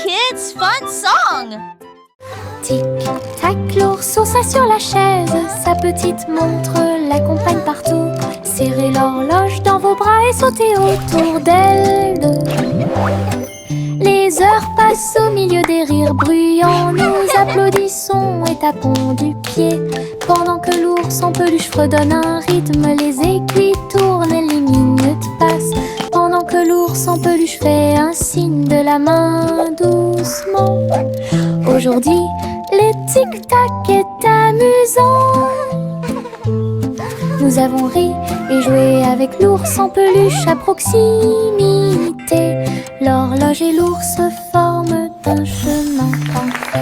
kids' fun song. Tic-tac, l'ourson s'assit sur la chaise. Sa petite montre l'accompagne partout. Serrez l'horloge dans vos bras et sautez autour d'elle deux. Les heures passent au milieu des rires bruyants. Nous applaudissons et tapons du pied. Pendant que l'ours en peluche fredonne un rythme, les aiguilles tournent et les minutes passent. Pendant que l'ours en peluche fait un signe de la main doucement. Aujourd'hui, le tic-tac est amusant. Nous avons ri et joué avec l'ours en peluche à proximité. L'horloge et l'ours forment un chemin parfait.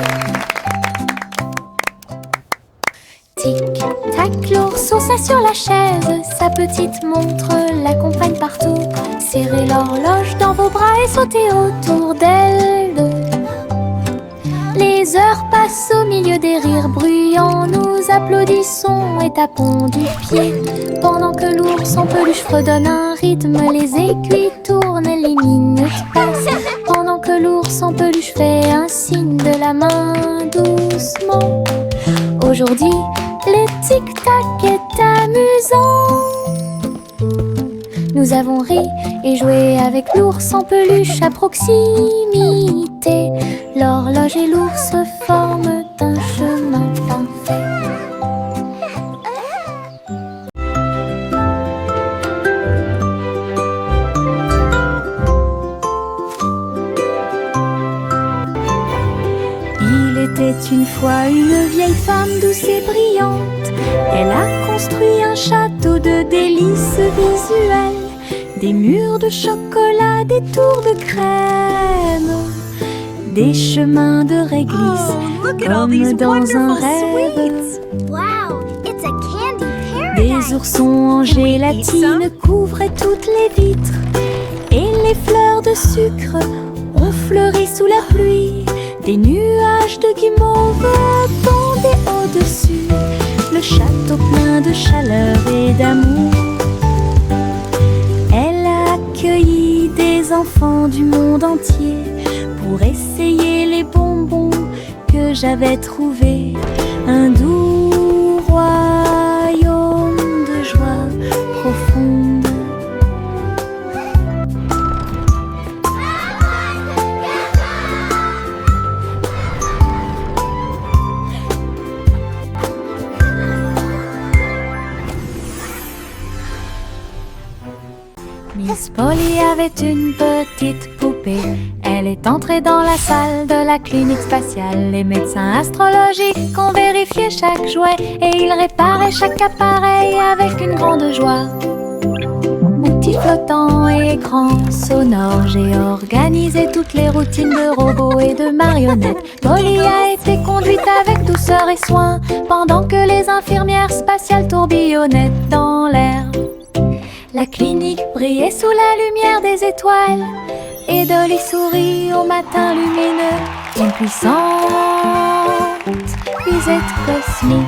Tic-tac, l'ourson s'assit sur la chaise. Sa petite montre l'accompagne partout. Serrez l'horloge dans vos bras et sautez autour d'elle deux. Les heures passent au milieu des rires bruyants. Nous applaudissons et tapons du pied. Pendant que l'ours en peluche fredonne un rythme, les aiguilles tournent et les minutes passent. Pendant que l'ours en peluche fait un signe de la main doucement. Aujourd'hui, le tic-tac est amusant. Nous avons ri et joué avec l'ours en peluche à proximité. L'horloge et l'ours forment un chemin parfait. Il était une fois une vieille femme douce et brillante. Elle a construit un château de délices visuelles. Des murs de chocolat, des tours de crème, des chemins de réglisse, comme dans un rêve. Wow, it's a candy paradise. Des oursons en gélatine couvraient toutes les vitres. Et les fleurs de sucre ont fleuri sous la pluie. Des nuages de guimauve pendaient au-dessus. Le château plein de chaleur et d'amour. Elle a accueilli des enfants du monde entier pour essayer les bonbons que j'avais trouvés. Un doux royaume de joie profonde. Miss Polly avait une petite poupée. Elle est entrée dans la salle de la clinique spatiale. Les médecins astrologiques ont vérifié chaque jouet et ils réparaient chaque appareil avec une grande joie. Outils flottants et écrans sonores, j'ai organisé toutes les routines de robots et de marionnettes. Polly a été conduite avec douceur et soin pendant que les infirmières spatiales tourbillonnaient dans l'air. La clinique brillait sous la lumière des étoiles et Dolly sourit au matin lumineux. Une puissante visite cosmique.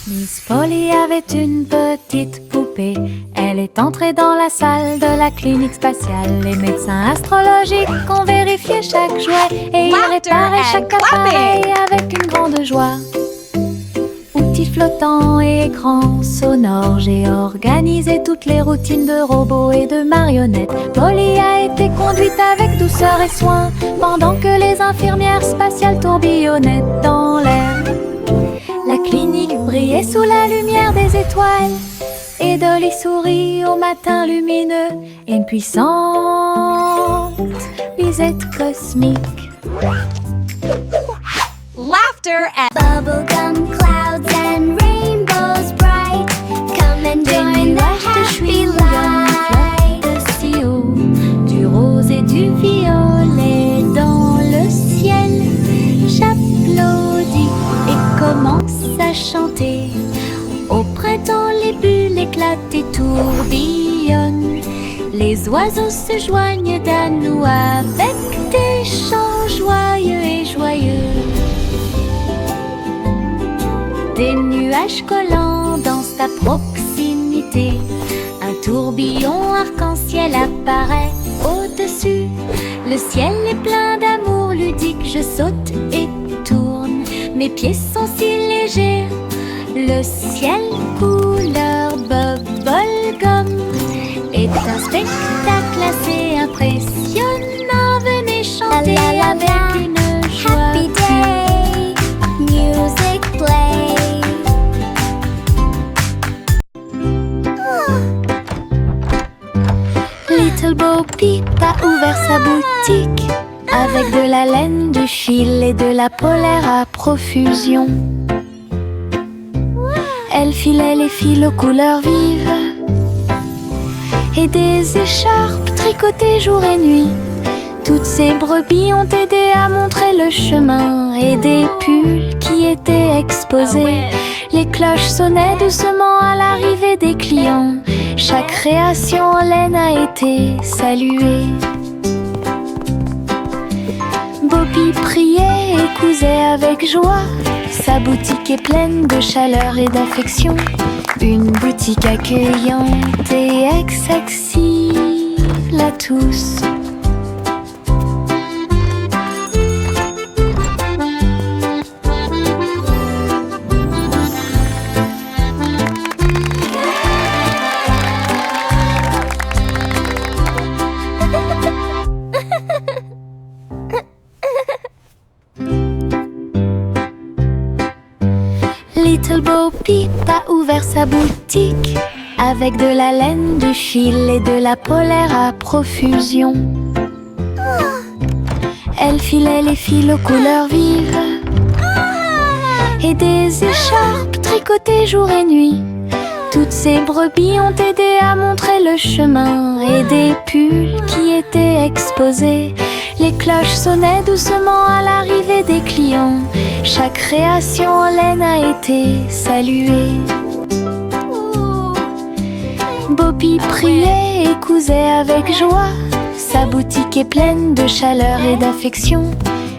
Miss Polly avait une petite poupée. Elle est entrée dans la salle de la clinique spatiale. Les médecins astrologiques ont vérifié chaque jouet et ils réparaient chaque appareil avec une grande joie. Outils flottants et écrans sonores, j'ai organisé toutes les routines de robots et de marionnettes. Polly a été conduite avec douceur et soin pendant que les infirmières spatiales tourbillonnaient dans l'air. La clinique brillait sous la lumière des étoiles et Dolly sourit au matin lumineux. Une puissante visite cosmique. Laughter and bubblegum clouds and rainbows bright. Come and join the happy light. Si haut, du rose et du violet dans le ciel. J'applaudis et commence à chanter. Au printemps, les bulles éclatent et tourbillonnent. Les oiseaux se joignent à nous avec des chants joyeux et joyeux. Des nuages collants dansent à proximité. Un tourbillon arc-en-ciel apparaît au Le ciel est plein d'amour ludique, je saute et tourne, mes pieds sont si légers. Le ciel couleur bubblegum est un spectacle assez impressionnant. Venez chanter avec une joie. Happy day, music play. Little Bo Peep a ouvert sa boutique avec de la laine, du fil et de la polaire à profusion. Elle filait les fils aux couleurs vives et des écharpes tricotées jour et nuit. Toutes ces brebis ont aidé à montrer le chemin et des pulls qui étaient exposés. Les cloches sonnaient doucement à l'arrivée des clients. Chaque création en laine a été saluée. Bobby priait et cousait avec joie. Sa boutique est pleine de chaleur et d'affection. Une boutique accueillante et accessible à tous. Little Bo Peep a ouvert sa boutique avec de la laine, du fil et de la polaire à profusion. Elle filait les fils aux couleurs vives et des écharpes tricotées jour et nuit. Toutes ces brebis ont aidé à montrer le chemin et des pulls qui étaient exposés. Les cloches sonnaient doucement à l'arrivée des clients. Chaque création en laine a été saluée. Bobby priait et cousait avec joie. Sa boutique est pleine de chaleur et d'affection.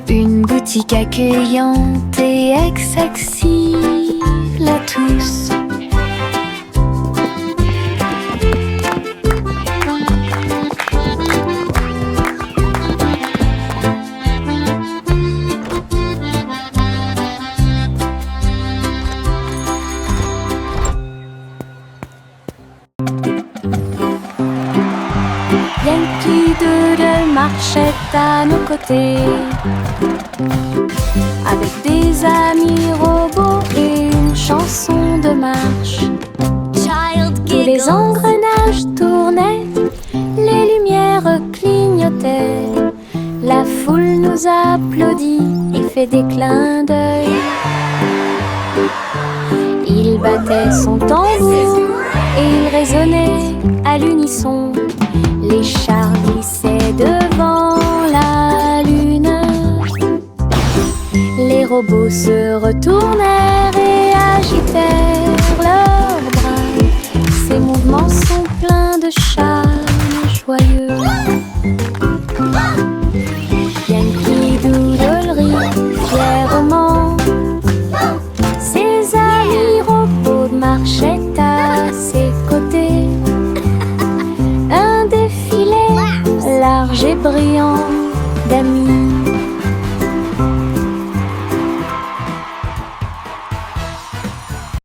Une boutique accueillante et accessible à tous. Yankee Doodle marchait à nos côtés avec des amis robots et une chanson de marche. Tous les engrenages tournaient, les lumières clignotaient. La foule nous applaudit et fait des clins d'œil. Il battait son tambour et il résonnait à l'unisson. Les chars glissaient devant la lune. Les robots se retournèrent et agitèrent leurs bras. Ces mouvements sont pleins de charme joyeux. Yankee Doodle rit fièrement. Ses amis robots marchaient à ses côtés. Un défilé large et brillant d'amis.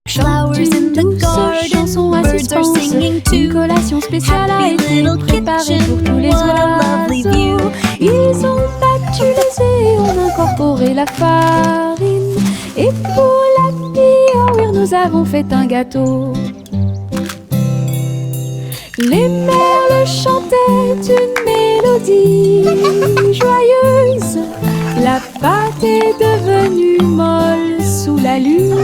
Flowers in the garden, birds are singing too. Une collation spéciale a Happy été little préparée kitchen, pour tous les what a lovely view. oiseaux. Ils ont battu les œufs et ont incorporé la farine. Et pour la nuit, nous avons fait un gâteau. Les merles chantaient une mélodie joyeuse. La pâte est devenue molle sous la lune.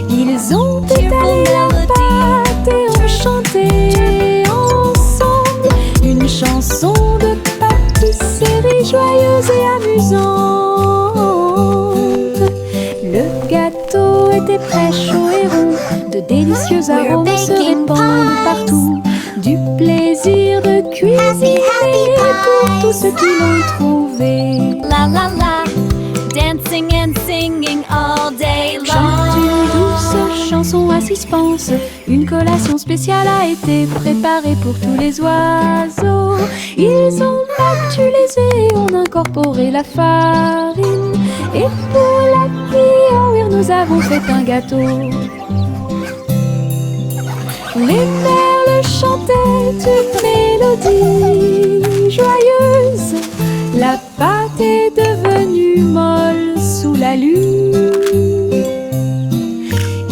Ils ont étalé la pâte et ont chanté ensemble une chanson de pâtisserie joyeuse et amusante. Le gâteau était prêt, chaud et rond. De délicieux arômes se répandent partout. Du plaisir de cuisiner pour tous ceux qui l'ont trouvé. La la la, dancing and singing all day Chante long. une douce chanson à suspense. Une collation spéciale a été préparée pour tous les oiseaux. Ils ont battu les œufs et ont incorporé la farine. Et pour l'accueillir, nous avons fait un gâteau. Les merles chantaient une mélodie joyeuse. La pâte est devenue molle sous la lune.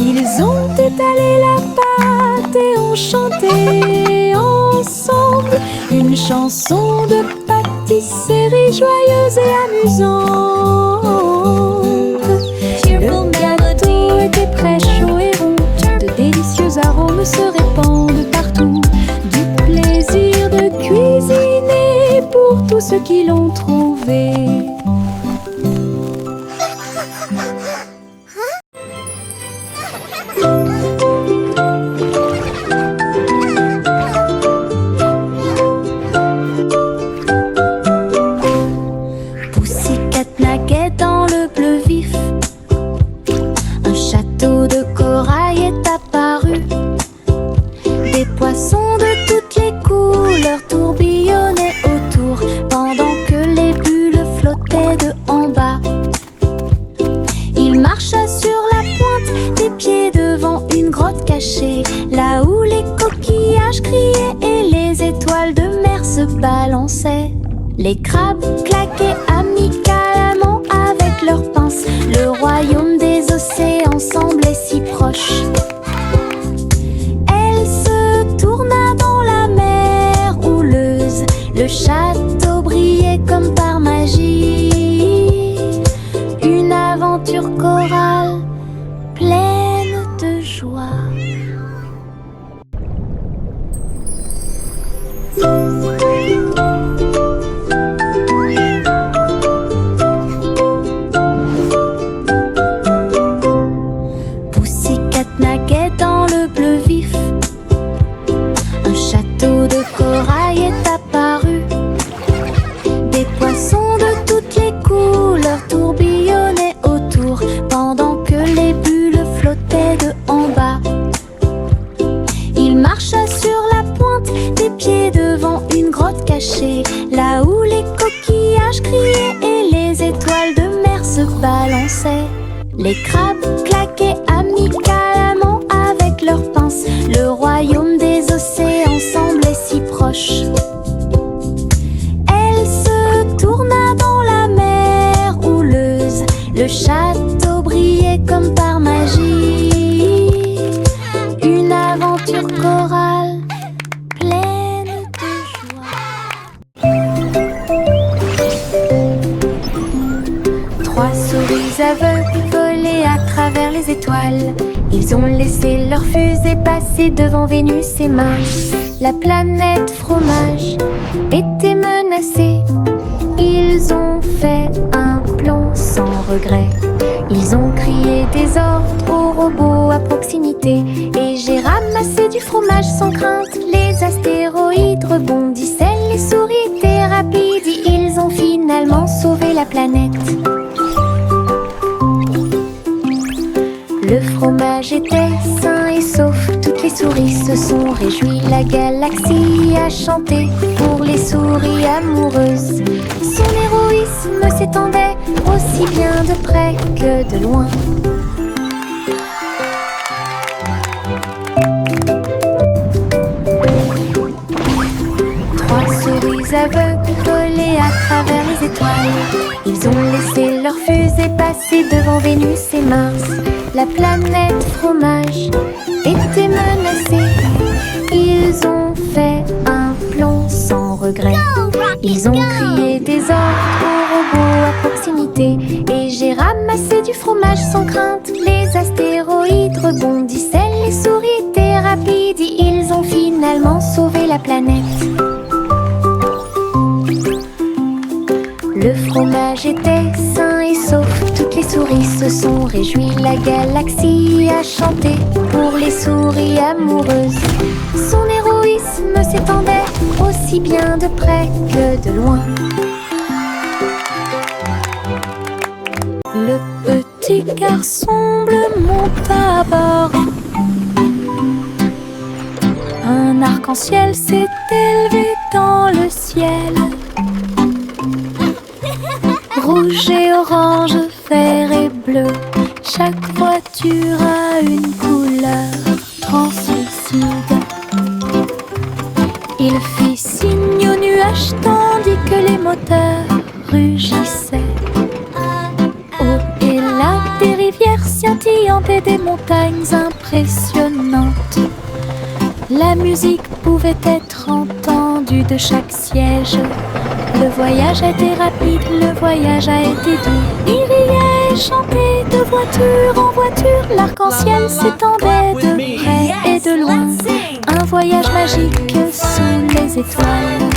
Ils ont étalé la pâte et ont chanté ensemble une chanson de pâtisserie joyeuse et amusante. Le gâteau était prêt, chaud et rond. De délicieux arômes se répandent partout. Du plaisir de cuisiner pour tous ceux qui l'ont trouvé. Pussycat naguait dans le bleu vif. Un château de corail est apparu. Des poissons de toutes les couleurs tourbillonnaient autour, pendant que les bulles flottaient de en bas. Il marcha sur la pointe des pieds devant une grotte cachée, là où les coquillages criaient et les étoiles de mer se balançaient. Les crabes claquaient amicalement avec leurs pinces. Le royaume des océans semblait si proche. Elle se tourna dans la mer houleuse. Le château brillait comme par magie. Une aventure chorale pleine de joie. Pussycat naguait dans le bleu vif. Un château de corail est apparu. Des poissons de toutes les couleurs tourbillonnaient autour, pendant que les bulles flottaient de en bas. Il marcha sur la pointe des pieds devant une grotte cachée, là où les coquillages criaient et les étoiles de mer se balançaient. Les crabes claquaient amicalement avec leurs pinces. Le royaume des océans semblait si proche. Elle se tourna dans la mer houleuse. Le château brillait comme par magie. Une aventure chorale pleine de joie. Trois souris aveugles volaient à travers les étoiles. Ils ont laissé leur fusée passer devant Vénus et Mars. La planète fromage était menacée. Ils ont fait un plan sans regret. Ils ont crié des ordres aux robots à proximité. Et j'ai ramassé du fromage sans crainte. Les astéroïdes rebondissaient, les souris étaient rapides. Ils ont finalement sauvé la planète. Le fromage était sain et sauf, toutes les souris se sont réjouies. La galaxie a chanté pour les souris amoureuses. Son héroïsme s'étendait aussi bien de près que de loin. Trois souris aveugles volaient à travers les étoiles. Ils ont laissé leur fusée passer devant Vénus et Mars. La planète fromage était menacée. Ils ont fait un plan sans regret. Ils ont crié des ordres aux robots à proximité. Et j'ai ramassé du fromage sans crainte. Les astéroïdes rebondissaient, les souris étaient rapides. Ils ont finalement sauvé la planète. Le fromage était sain et sauf, toutes les souris se sont réjouies. La galaxie a chanté pour les souris amoureuses. Son héroïsme s'étendait aussi bien de près que de loin. Le petit garçon bleu monta à bord. arc-en-ciel s'est élevé dans le ciel. Rouge et orange, vert et bleu, chaque voiture a une couleur translucide. Il fit signe aux nuages tandis que les moteurs rugissaient. Au et là, des rivières scintillantes et des montagnes impressionnantes. La musique pouvait être entendue de chaque siège. Le voyage a été rapide, le voyage a été doux. Il riait et chantait de voiture en voiture. L'arc-en-ciel s'étendait de près et de loin. Un voyage magique sous les étoiles.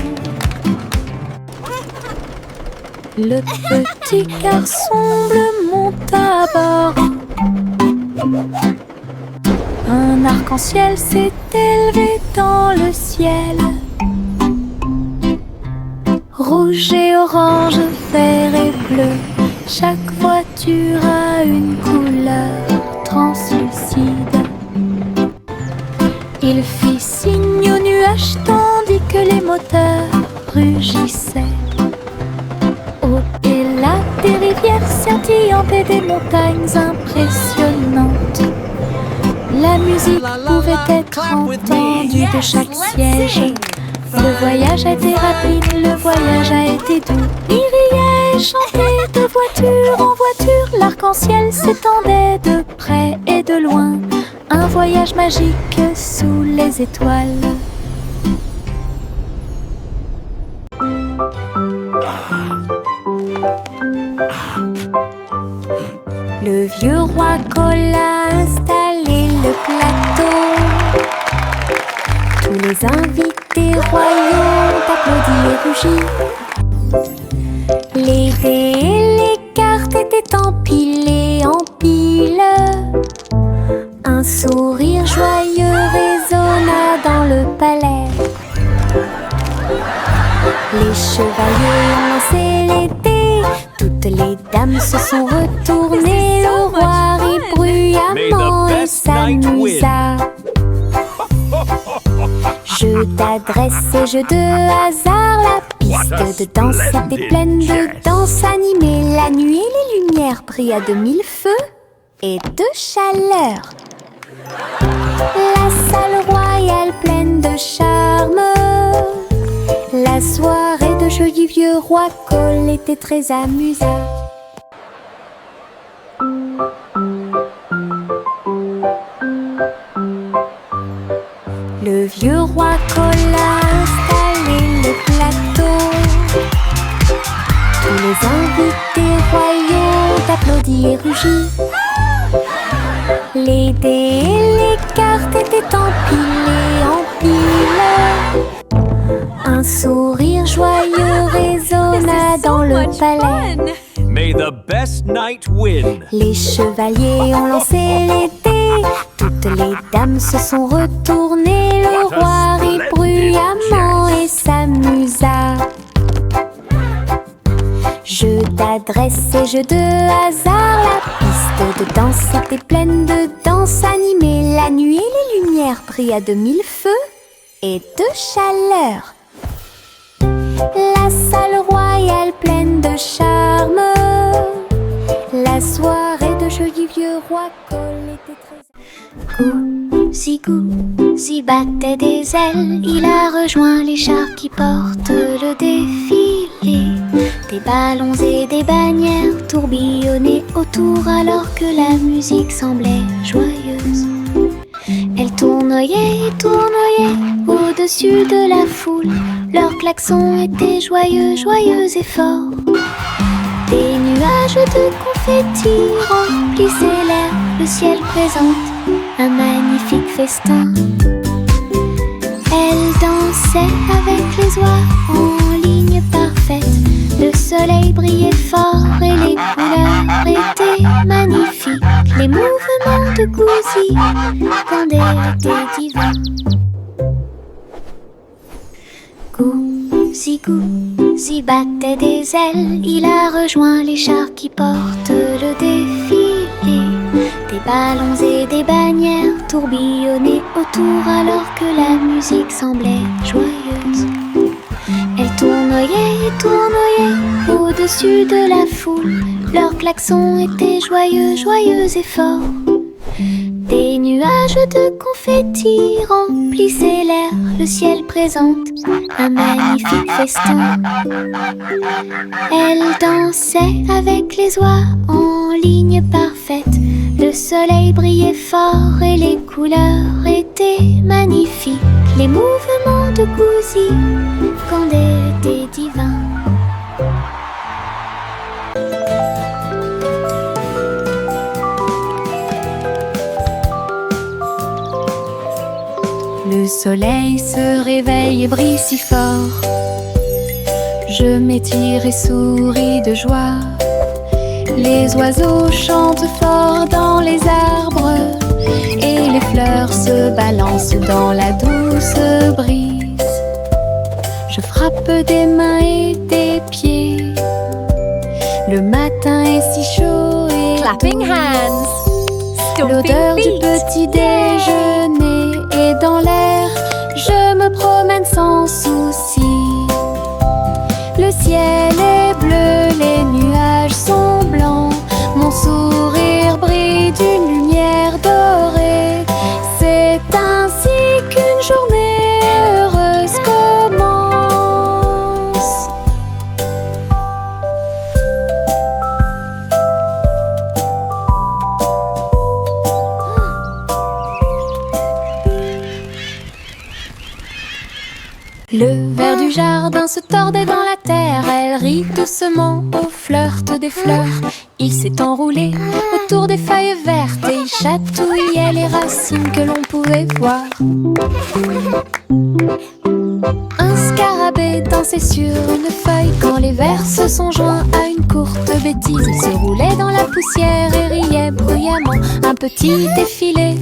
Le petit garçon bleu monta à bord. Un arc-en-ciel s'est élevé dans le ciel. Rouge et orange, vert et bleu, chaque voiture a une couleur translucide. Il fit signe aux nuages tandis que les moteurs rugissaient. Au et là, des rivières scintillantes et des montagnes impressionnantes. La musique pouvait être entendue de chaque siège. Le voyage a été rapide, le voyage a été doux. Il riait et chantait de voiture en voiture. L'arc-en-ciel s'étendait de près et de loin. Un voyage magique sous les étoiles. Le vieux roi Cole a installé le plateau. Tous les invités royaux ont applaudi et rugi. Les dés et les cartes étaient empilés en piles. Un sourire joyeux résonna dans le palais. Les chevaliers ont lancé les dés. Toutes les dames se sont retournées. Le roi rit bruyamment et s'amusa. Jeu d'adresse et jeu de hasard. La piste de danse était pleine de danse animée. La nuit et les lumières brillent à de mille feux et de chaleur. La salle royale pleine de charme. La soirée de jeu du vieux roi Cole était très amusante. Le vieux roi Cole a installé le plateau. Tous les invités royaux ont applaudi et rugi. Les dés et les cartes étaient empilés en piles. Un sourire joyeux résonna dans le palais. May the best knight win. Les chevaliers ont lancé les dés. Toutes les dames se sont retournées. Le roi rit bruyamment et s'amusa. Jeu d'adresse et jeu de hasard. La piste de danse était pleine de danse animée. La nuit et les lumières brillent à de mille feux et de chaleur. La salle royale pleine de charme. La soirée de jeu du vieux roi Cole était très... Gousi battait des ailes. Il a rejoint les chars qui portent le défilé. Des ballons et des bannières tourbillonnaient autour alors que la musique semblait joyeuse. Elle tournoyait et tournoyait au-dessus de la foule. Leurs klaxons étaient joyeux, joyeux et forts. Des nuages de confettis remplissaient l'air. Le ciel présente un magnifique festin. Elle dansait avec les oies en ligne parfaite. Le soleil brillait fort et les couleurs étaient magnifiques. Les mouvements de Gousi étaient divins. Gousi battait des ailes. Il a rejoint les chars qui portent le défilé. Des ballons et des bannières tourbillonnaient autour alors que la musique semblait joyeuse. Elles tournoyaient et tournoyaient au-dessus de la foule. Leurs klaxons étaient joyeux, joyeux et forts. Des nuages de confettis remplissaient l'air. Le ciel présente un magnifique festin. Elles dansaient avec les oies en ligne parfaite. Le soleil brillait fort et les couleurs étaient magnifiques. Les mouvements de Gouzi étaient divins. Le soleil se réveille et brille si fort. Je m'étire et souris de joie. Les oiseaux chantent fort dans les arbres et les fleurs se balancent dans la douce brise. Je frappe des mains et des pieds. Le matin est si chaud et Clapping hands. l'odeur du petit déjeuner est dans l'air. Je me promène sans souci. Le ciel est bleu, les nuages sont blancs. Mon sourire brille d'une lumière dorée. C'est ainsi qu'une journée heureuse commence. Le ver du jardin se tordait dans la terre. Elle rit doucement au flirt des fleurs. Il s'est enroulé autour des feuilles vertes et il chatouillait les racines que l'on pouvait voir. Un scarabée dansait sur une feuille quand les vers se sont joints à une courte bêtise. Il se roulait dans la poussière et riait bruyamment. Un petit défilé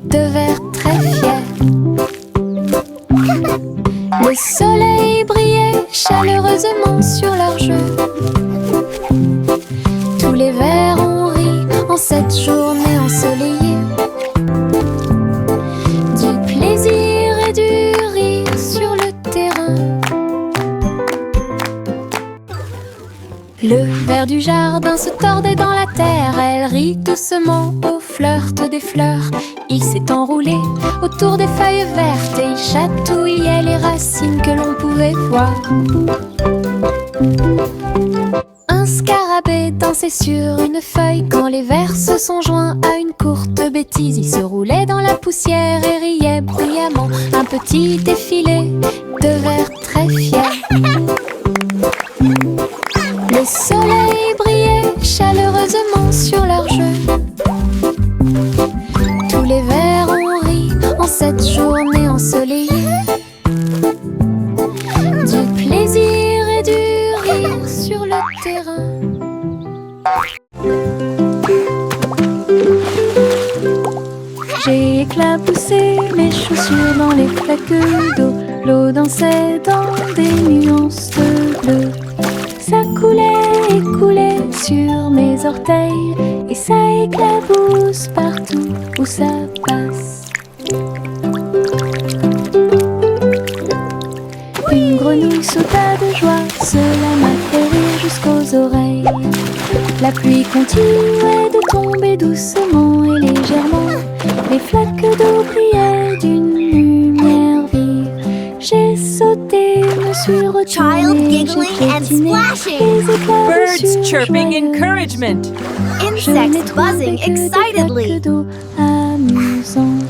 de vers très fiers. Le soleil brillait chaleureusement sur leur jeu. Tous les vers ont ri en cette journée ensoleillée. Du plaisir et du rire sur le terrain. Le ver du jardin se tordait dans la terre. Elle rit doucement au flirt des fleurs. Il s'est enroulé autour des feuilles vertes et il chatouillait les racines que l'on pouvait voir. Un scarabée dansait sur une feuille quand les vers se sont joints à une courte bêtise. Il se roulait dans la poussière et riait bruyamment. Un petit défilé de vers très fiers. Le soleil brillait chaleureusement sur leur jeu. Tous les vers ont ri en cette journée ensoleillée. Du plaisir et du rire sur le terrain. J'ai éclaboussé mes chaussures dans les flaques d'eau. L'eau dansait dans des nuances de bleu. Ça coulait et coulait sur mes orteils et ça éclabousse partout où ça passe. Une grenouille sauta de joie, cela m'a fait rire jusqu'aux oreilles. La pluie continuait de tomber doucement et légèrement. Les flaques d'eau brillaient d'une lumière vive. J'ai sauté, me suis Child retournée, giggling j'ai and piétiné splashing. les éclats Birds dessus, chirping joyeux. encouragement. Je n'ai Insects trouvé buzzing que des excitedly. flaques d'eau amusantes.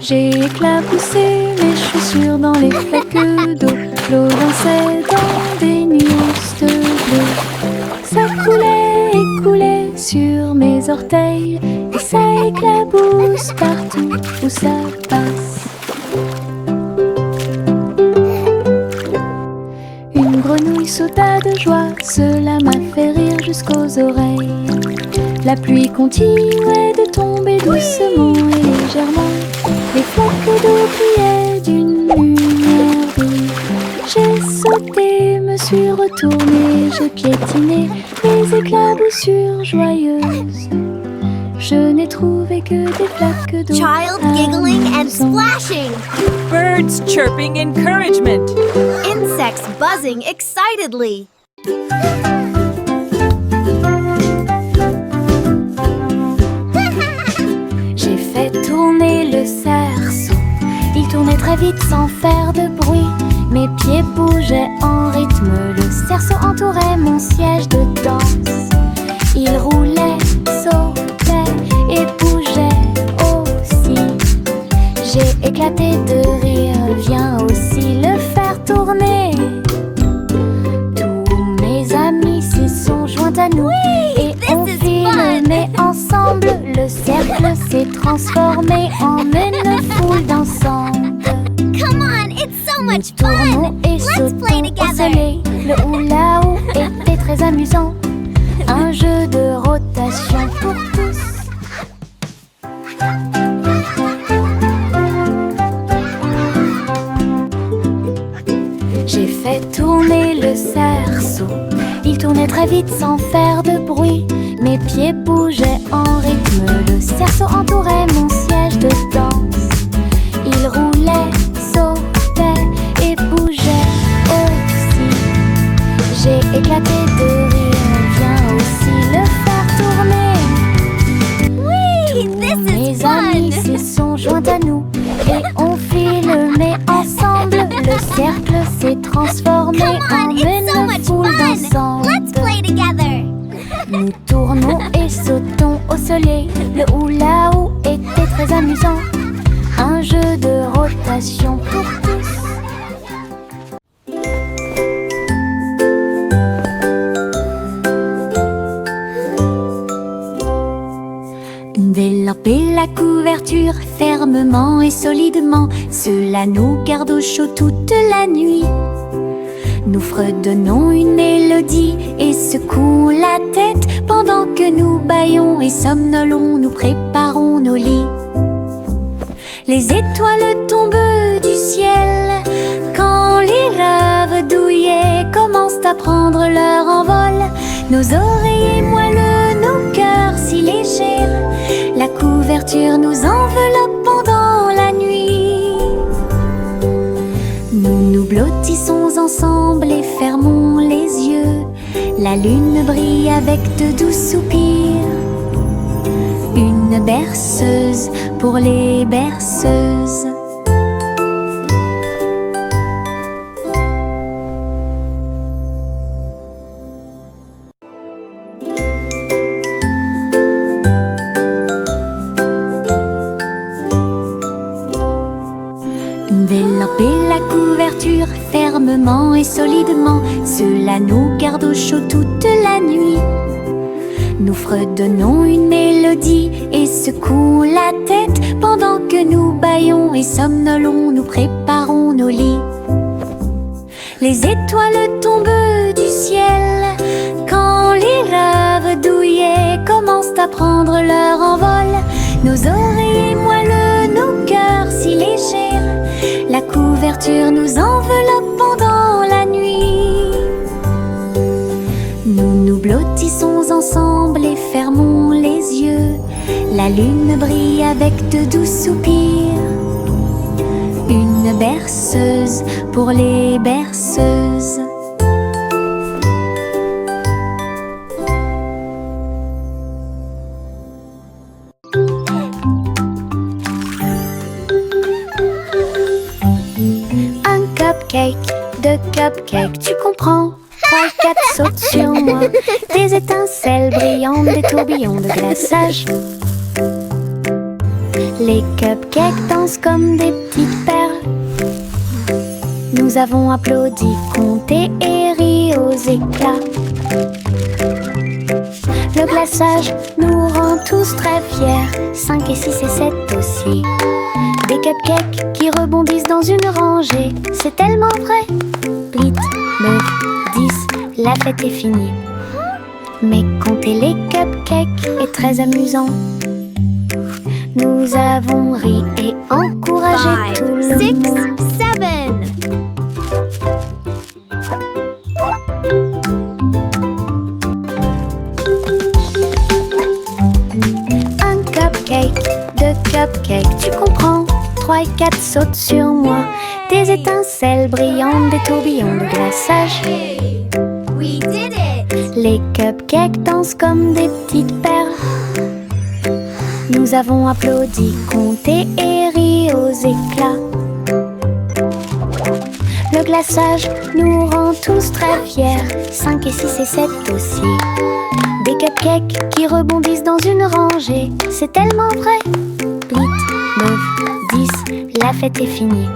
J'ai éclaboussé mes chaussures dans les flaques d'eau. L'eau dansait dans des nuances de bleu. Ça coulait et coulait sur mes orteils et ça éclabousse partout où ça passe. Une grenouille sauta de joie, cela m'a fait rire jusqu'aux oreilles. La pluie continuait de tomber doucement et légèrement. Les flaques d'eau brillaient d'une lumière vive. J'ai sauté, me suis retournée, j'ai piétiné les éclaboussures joyeuses. Je n'ai trouvé que des flaques d'eau. Child giggling and splashing. Birds chirping encouragement. Insects buzzing excitedly. J'ai fait tourner le cerceau. Il tournait très vite sans faire de bruit. Mes pieds bougeaient en rythme. Le cerceau entourait mon siège de danse. Il roulait, sautait et bougeait aussi. J'ai éclaté de rire. Viens aussi le faire tourner. Tous mes amis s'y sont joints à nous. Et on filmait ensemble. Le cercle s'est transformé en une foule dansante. Come on, it's so Nous much tournons fun. et Let's play sautons au together. soleil. Le hula-hoop était très amusant. Un jeu de rotation pour tous. J'ai fait tourner le cerceau. Il tournait très vite sans faire de bruit. Mes pieds bougeaient en rythme. Le cerceau entourait mon siège de danse. Il roulait, sautait et bougeait aussi. J'ai éclaté de rire. Viens aussi le faire tourner. Whee! Tous This is mes amis fun. s'y sont joints à nous. Et on filmait ensemble. Le cercle s'est transformé Come en on, it's so une much foule fun. dansante. Let's play together. Nous tournons et sautons au soleil. Le hula-hoop était très amusant. Un jeu de rotation pour tous. Développer la couverture fermement et solidement. Cela nous garde au chaud toute la nuit. Nous fredonnons une mélodie et secouons la tête pendant que nous bâillons et somnolons, nous préparons nos lits. Les étoiles tombent du ciel quand les rêves douillets commencent à prendre leur envol. Nos oreillers moelleux, nos cœurs si légers, la couverture nous enveloppe pendant la nuit. Nous nous blottissons ensemble et fermons les yeux. La lune brille avec de doux soupirs. Une berceuse pour les berceuses. Développer la couverture fermement et solidement. Cela nous garde au chaud toute la nuit. Nous fredonnons une mélodie et secouons la tête pendant que nous bâillons et somnolons, nous préparons nos lits. Les étoiles tombent du ciel quand les rêves douillets commencent à prendre leur envol. Nos oreillers moelleux, nos cœurs si légers, la couverture nous enveloppe pendant la nuit. Nous nous blottissons ensemble et fermons les yeux. La lune brille avec de doux soupirs. Une berceuse pour les berceuses. Un cupcake, deux cupcakes, tu comprends? 3, 4 sautent sur moi. Des étincelles brillantes, des tourbillons de glaçage. Les cupcakes dansent comme des petites perles. Nous avons applaudi, compté et ri aux éclats. Le glaçage nous rend tous très fiers. 5 et 6 et 7 aussi. Des cupcakes qui rebondissent dans une rangée. C'est tellement vrai. 8, 9, 10, la fête est finie. Mais compter les cupcakes est très amusant. Nous avons ri et encouragé tout le 5, 6, monde. 7. Un cupcake, 2 cupcakes, tu comprends? 3 et 4 sautent sur moi. Des étincelles brillantes, des tourbillons de glaçage. Hey, we did it! Les cupcakes dansent comme des petites perles. Nous avons applaudi, compté et ri aux éclats. Le glaçage nous rend tous très fiers. 5 et 6 et 7 aussi. Des cupcakes qui rebondissent dans une rangée. C'est tellement vrai. 8, 9, 10, la fête est finie.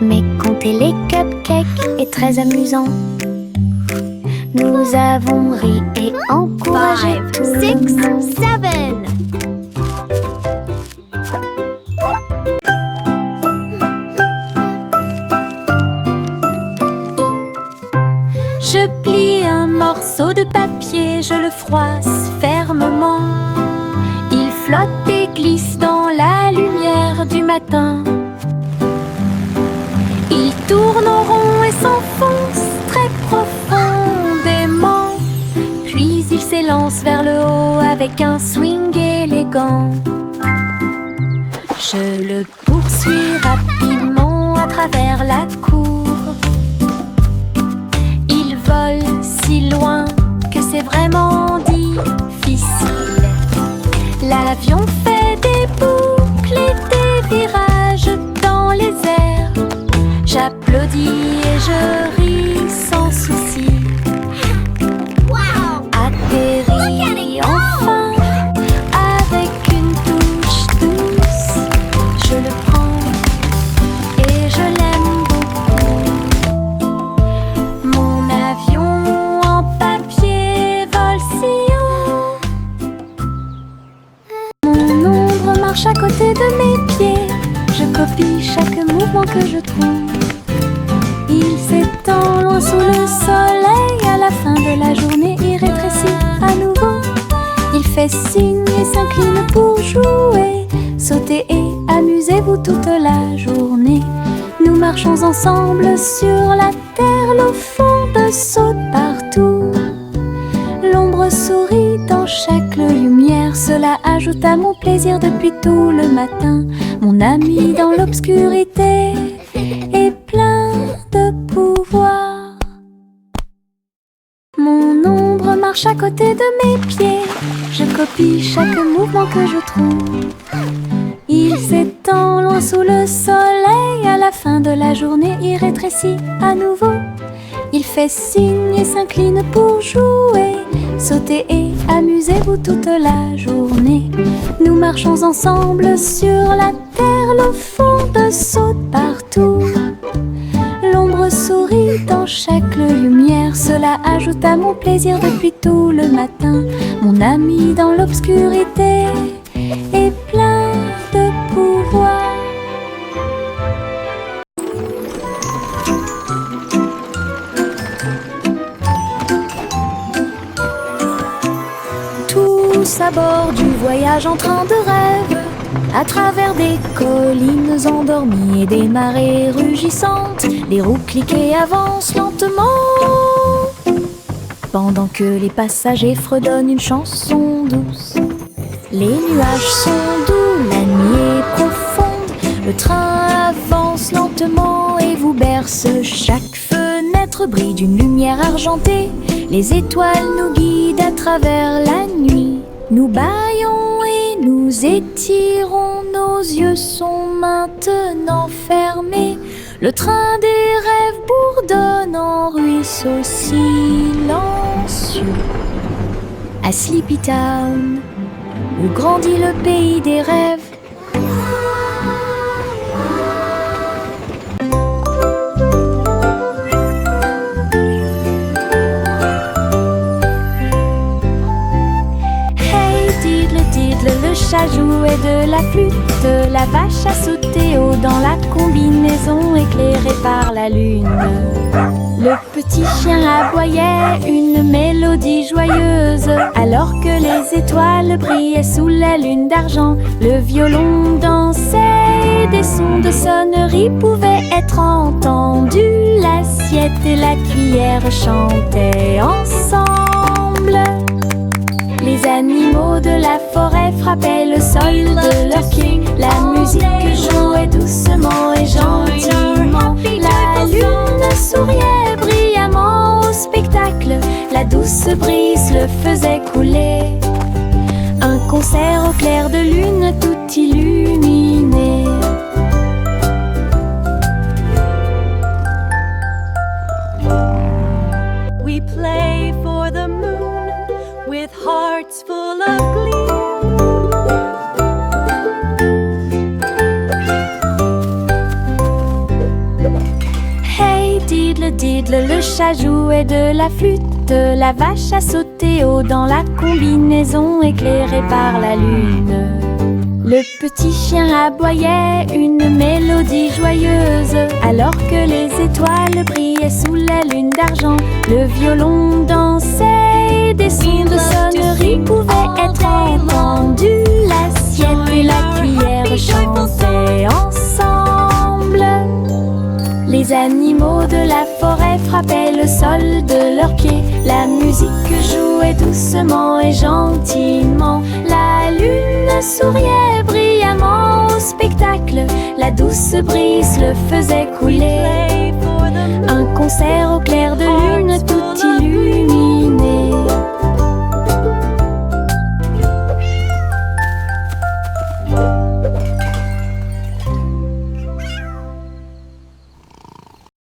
Mais compter les cupcakes est très amusant. Nous avons ri et encouragé 5, tout le 6, monde. 7. Je plie un morceau de papier, je le froisse fermement. Il flotte et glisse dans la lumière du matin. Il tourne en rond et s'enfonce très profondément. Puis il s'élance vers le haut avec un swing élégant. Je le poursuis rapidement à travers la cour. Il vole si loin que c'est vraiment difficile. L'avion fait des boucles et des virages dans les airs. J'applaudis et je ris sans souci. Wow! Atterri enfin avec une touche douce. Je le prends et je l'aime beaucoup. Mon avion en papier vole si haut. Mon ombre marche à côté de mes pieds. Je copie chaque mouvement que je trouve. Il s'étend loin sous le soleil. À la fin de la journée, il rétrécit à nouveau. Il fait signe et s'incline pour jouer. Sautez et amusez-vous toute la journée. Nous marchons ensemble sur la terre. L'eau fonde saute partout. L'ombre sourit dans chaque lumière. Cela ajoute à mon plaisir depuis tout le matin. Mon ami dans l'obscurité est plein de pouvoir. Mon ombre marche à côté de mes pieds. Je copie chaque mouvement que je trouve. Il s'étend loin sous le soleil. À la fin de la journée, il rétrécit à nouveau. Il fait signe et s'incline pour jouer. Sautez et amusez-vous toute la journée. Nous marchons ensemble sur la terre. L'eau fonde saute partout. L'ombre sourit dans chaque lumière. Cela ajoute à mon plaisir depuis tout le matin. Mon ami dans l'obscurité est plein de pouvoir. Tous à bord du voyage en train de rêve, à travers des collines endormies et des marées rugissantes, les roues cliquent et avancent lentement. Pendant que les passagers fredonnent une chanson douce. Les nuages sont doux, la nuit est profonde. Le train avance lentement et vous berce. Chaque fenêtre brille d'une lumière argentée. Les étoiles nous guident à travers la nuit. Nous bâillons et nous étirons. Nos yeux sont maintenant fermés. Le train des rêves bourdonne en ruisseau silencieux. À Sleepy Town, où grandit le pays des rêves. Hey diddle diddle, le chat jouait de la flûte, la vache a sauté haut dans la combinaison éclairée par la lune. Le petit chien aboyait une mélodie joyeuse, alors que les étoiles brillaient sous la lune d'argent. Le violon dansait, des sons de sonnerie pouvaient être entendus. L'assiette et la cuillère chantaient ensemble. Les animaux de la forêt frappaient le sol de leurs pieds. La musique jouait doucement et gentiment. La lune souriait brillamment au spectacle. La douce brise le faisait couler. Un concert au clair de lune tout illuminé. We play for the moon with hearts full of glee. Hey diddle diddle, le chat jouait de la flûte. La vache a sauté haut dans la combinaison éclairée par la lune. Le petit chien aboyait une mélodie joyeuse, alors que les étoiles brillaient sous la lune d'argent. Le violon dansait, des sons de sonnerie pouvaient être entendus. L'assiette et la cuillère chantaient ensemble. Les animaux de la forêt frappaient le sol de leurs pieds. La musique jouait doucement et gentiment. La lune souriait brillamment au spectacle. La douce brise le faisait couler. Un concert au clair de lune tout illuminé.